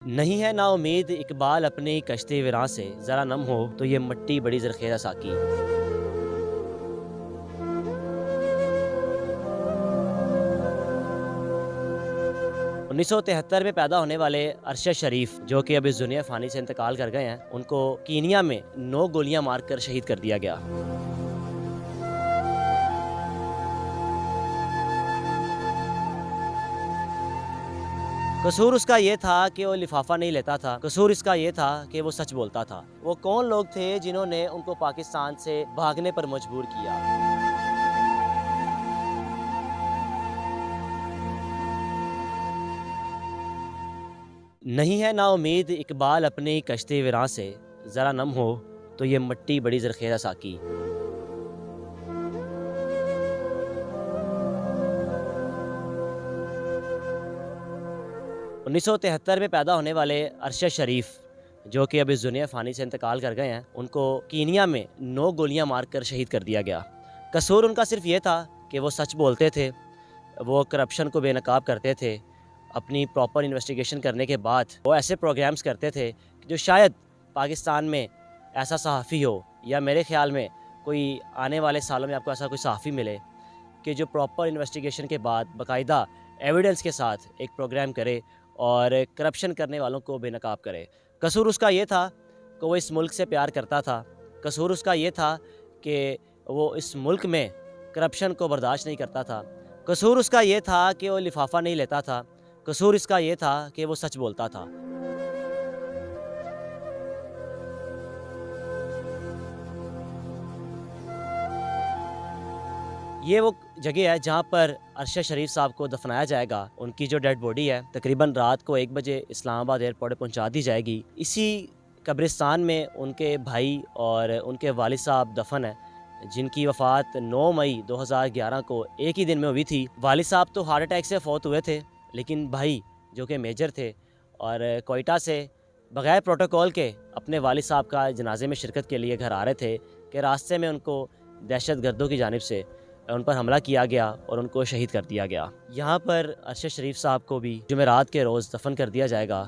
नहीं है ना उम्मीद इकबाल अपनी कश्ती विरां से, ज़रा नम हो तो ये मट्टी बड़ी ज़रख़ेज़ साकी। 1973 में पैदा होने वाले अरशद शरीफ, जो कि अब इस दुनिया फ़ानी से इंतकाल कर गए हैं, उनको कीनिया में 9 गोलियां मारकर शहीद कर दिया गया। कसूर उसका ये था कि वो लिफाफा नहीं लेता था। कसूर इसका ये था कि वो सच बोलता था। वो कौन लोग थे जिन्होंने उनको पाकिस्तान से भागने पर मजबूर किया? नहीं है ना उम्मीद इकबाल अपनी कश्ती विरां से, ज़रा नम हो तो ये मट्टी बड़ी ज़रख़ेज़ साकी। 1973 में पैदा होने वाले अरशद शरीफ, जो कि अब इस दुनिया फ़ानी से इंतकाल कर गए हैं, उनको कीनिया में 9 गोलियां मारकर शहीद कर दिया गया। कसूर उनका सिर्फ ये था कि वो सच बोलते थे, वो करप्शन को बेनकाब करते थे। अपनी प्रॉपर इन्वेस्टिगेशन करने के बाद वो ऐसे प्रोग्राम्स करते थे कि जो शायद पाकिस्तान में ऐसा सहाफ़ी हो, या मेरे ख़्याल में कोई आने वाले सालों में आपको ऐसा कोई सहाफ़ी मिले कि जो प्रॉपर इन्वेस्टिगेशन के बाद बाकायदा एविडेंस के साथ एक प्रोग्राम करे और करप्शन करने वालों को बेनकाब करे। कसूर उसका ये था कि वो इस मुल्क से प्यार करता था। कसूर उसका ये था कि वो इस मुल्क में करप्शन को बर्दाश्त नहीं करता था। कसूर उसका ये था कि वो लिफाफा नहीं लेता था। कसूर इसका ये था कि वो सच बोलता था। ये वो जगह है जहाँ पर अरशद शरीफ साहब को दफनाया जाएगा। उनकी जो डेड बॉडी है तकरीबन रात को 1 बजे इस्लामाबाद एयरपोर्ट पे पहुँचा दी जाएगी। इसी कब्रिस्तान में उनके भाई और उनके वालिद साहब दफन हैं, जिनकी वफ़ात 9 मई 2011 को एक ही दिन में हुई थी। वालिद साहब तो हार्ट अटैक से फ़ौत हुए थे, लेकिन भाई जो कि मेजर थे और कोयटा से बग़ैर प्रोटोकॉल के अपने वालिद साहब का जनाजे में शिरकत के लिए घर आ रहे थे कि रास्ते में उनको दहशतगर्दों की जानिब से उन पर हमला किया गया और उनको शहीद कर दिया गया। यहाँ पर अरशद शरीफ साहब को भी जुमेरात के रोज़ दफन कर दिया जाएगा।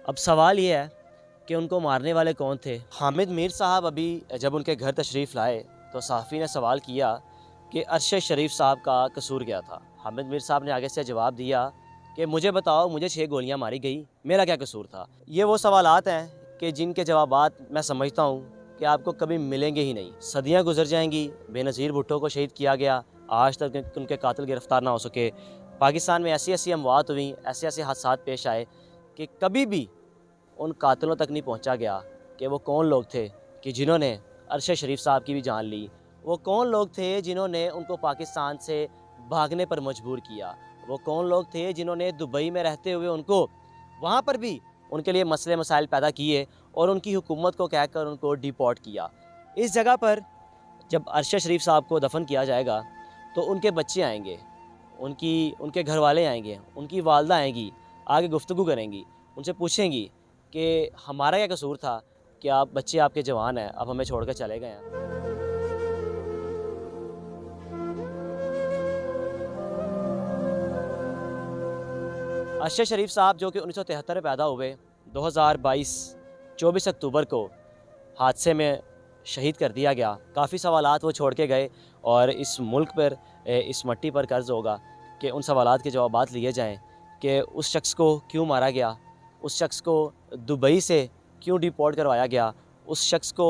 अब सवाल ये है कि उनको मारने वाले कौन थे? हामिद मीर साहब अभी जब उनके घर तशरीफ़ लाए तो सहाफ़ी ने सवाल किया कि अरशद शरीफ साहब का कसूर क्या था? हामिद मीर साहब ने आगे से जवाब दिया कि मुझे बताओ, मुझे 6 गोलियाँ मारी गई, मेरा क्या कसूर था? ये वो सवालात हैं कि जिनके जवाबात मैं समझता हूँ कि आपको कभी मिलेंगे ही नहीं। सदियाँ गुजर जाएंगी, बेनज़ीर भुट्टो को शहीद किया गया, आज तक उनके कातिल गिरफ़्तार ना हो सके। पाकिस्तान में ऐसी ऐसी अमवात हुई, ऐसे ऐसे हादसात पेश आए कि कभी भी उन कातिलों तक नहीं पहुँचा गया कि वो कौन लोग थे कि जिन्होंने अरशद शरीफ साहब की भी जान ली। वो कौन लोग थे जिन्होंने उनको पाकिस्तान से भागने पर मजबूर किया। वो कौन लोग थे जिन्होंने दुबई में रहते हुए उनको वहाँ पर भी उनके लिए मसले मसाइल पैदा किए और उनकी हुकूमत को कहकर उनको डिपोर्ट किया। इस जगह पर जब अरशद शरीफ साहब को दफन किया जाएगा तो उनके बच्चे आएंगे, उनके घर वाले आएंगे, उनकी वालदा आएंगी, आगे गुफ्तगू करेंगी, उनसे पूछेंगी कि हमारा क्या कसूर था कि आप बच्चे आपके जवान हैं, अब हमें छोड़ कर चले गए हैं। अरशद शरीफ साहब जो कि 1973 में पैदा हुए, 2022 24 अक्टूबर को हादसे में शहीद कर दिया गया। काफ़ी सवालात वो छोड़ के गए और इस मुल्क पर, इस मट्टी पर कर्ज़ होगा कि उन सवालात के जवाबात लिए जाएँ कि उस शख्स को क्यों मारा गया, उस शख्स को दुबई से क्यों डिपोर्ट करवाया गया, उस शख्स को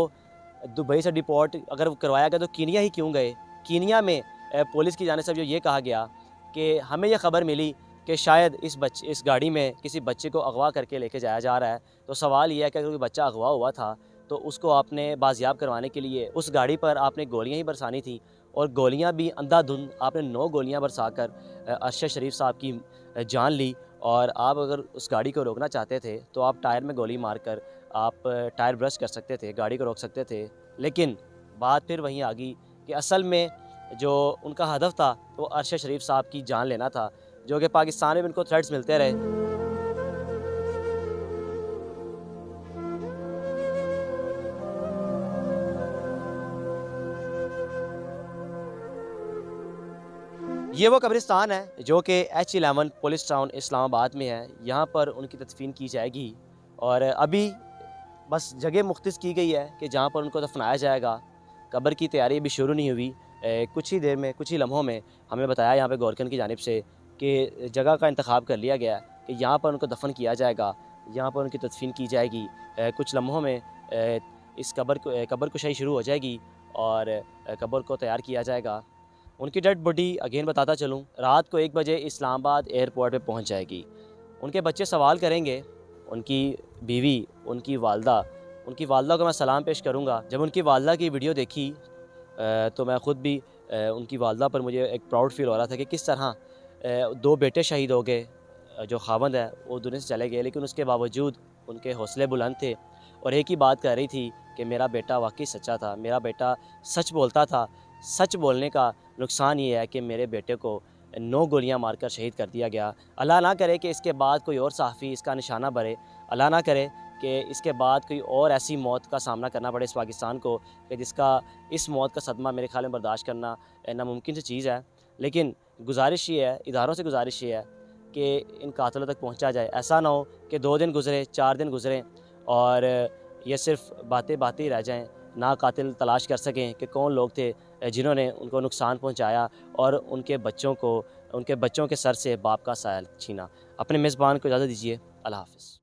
दुबई से डिपोर्ट अगर करवाया गया तो कीनिया ही क्यों गए। कीनिया में पुलिस की जानिब से जो ये कहा गया कि हमें ये ख़बर मिली कि शायद इस गाड़ी में किसी बच्चे को अगवा करके लेके जाया जा रहा है। तो सवाल ये है कि अगर कोई बच्चा अगवा हुआ था तो उसको आपने बाजियाब करवाने के लिए उस गाड़ी पर आपने गोलियां ही बरसानी थी, और गोलियां भी अंधाधुंध आपने 9 गोलियां बरसाकर अरशद शरीफ साहब की जान ली। और आप अगर उस गाड़ी को रोकना चाहते थे तो आप टायर में गोली मारकर आप टायर ब्रश कर सकते थे, गाड़ी को रोक सकते थे। लेकिन बात फिर वहीं आ गई कि असल में जो उनका हदफ था वो अरशद शरीफ साहब की जान लेना था, जो कि पाकिस्तान में भी उनको थ्रेट्स मिलते रहे। ये वो कब्रिस्तान है जो कि H11 पुलिस टाउन इस्लामाबाद में है। यहाँ पर उनकी तदफीन की जाएगी और अभी बस जगह मुख्तस की गई है कि जहाँ पर उनको दफनाया जाएगा। कब्र की तैयारी अभी शुरू नहीं हुई। कुछ ही देर में, कुछ ही लम्हों में हमें बताया यहाँ पे गौरकन की जानिब से कि जगह का इंतखाब कर लिया गया है कि यहाँ पर उनको दफन किया जाएगा, यहाँ पर उनकी तदफीन की जाएगी। कुछ लम्हों में इस कब्र कुशाई शुरू हो जाएगी और कब्र को तैयार किया जाएगा। उनकी डेड बॉडी अगेन बताता चलूँ, रात को 1 बजे इस्लामाबाद एयरपोर्ट पे पहुँच जाएगी। उनके बच्चे सवाल करेंगे, उनकी बीवी, उनकी वालदा को मैं सलाम पेश करूँगा। जब उनकी वालदा की वीडियो देखी तो मैं ख़ुद भी उनकी वालदा पर मुझे एक प्राउड फ़ील हो रहा था कि किस तरह 2 बेटे शहीद हो गए। जो ख़ावंद है वो दुनिया से चले गए, लेकिन उसके बावजूद उनके हौसले बुलंद थे और एक ही बात कह रही थी कि मेरा बेटा वाक़ई सच्चा था, मेरा बेटा सच बोलता था। सच बोलने का नुकसान ये है कि मेरे बेटे को 9 गोलियाँ मारकर शहीद कर दिया गया। अल्लाह ना करे कि इसके बाद कोई और सहाफ़ी इसका निशाना बने। अल्लाह ना करे कि इसके बाद कोई और ऐसी मौत का सामना करना पड़े इस पाकिस्तान को कि जिसका इस मौत का सदमा मेरे ख़्याल में बर्दाश्त करना नामुमकिन सी चीज़ है। लेकिन गुज़ारिश ये है, इदारों से गुज़ारिश ये है कि इन कातिलों तक पहुँचा जाए। ऐसा ना हो कि 2 दिन गुज़रे, 4 दिन गुज़रें और ये सिर्फ़ बातें ही रह जाएँ, ना कातिल तलाश कर सकें कि कौन लोग थे जिन्होंने उनको नुकसान पहुँचाया और उनके बच्चों के सर से बाप का साया छीना। अपने मेज़बान को इजाज़त दीजिए। अल्लाह हाफ़िज़।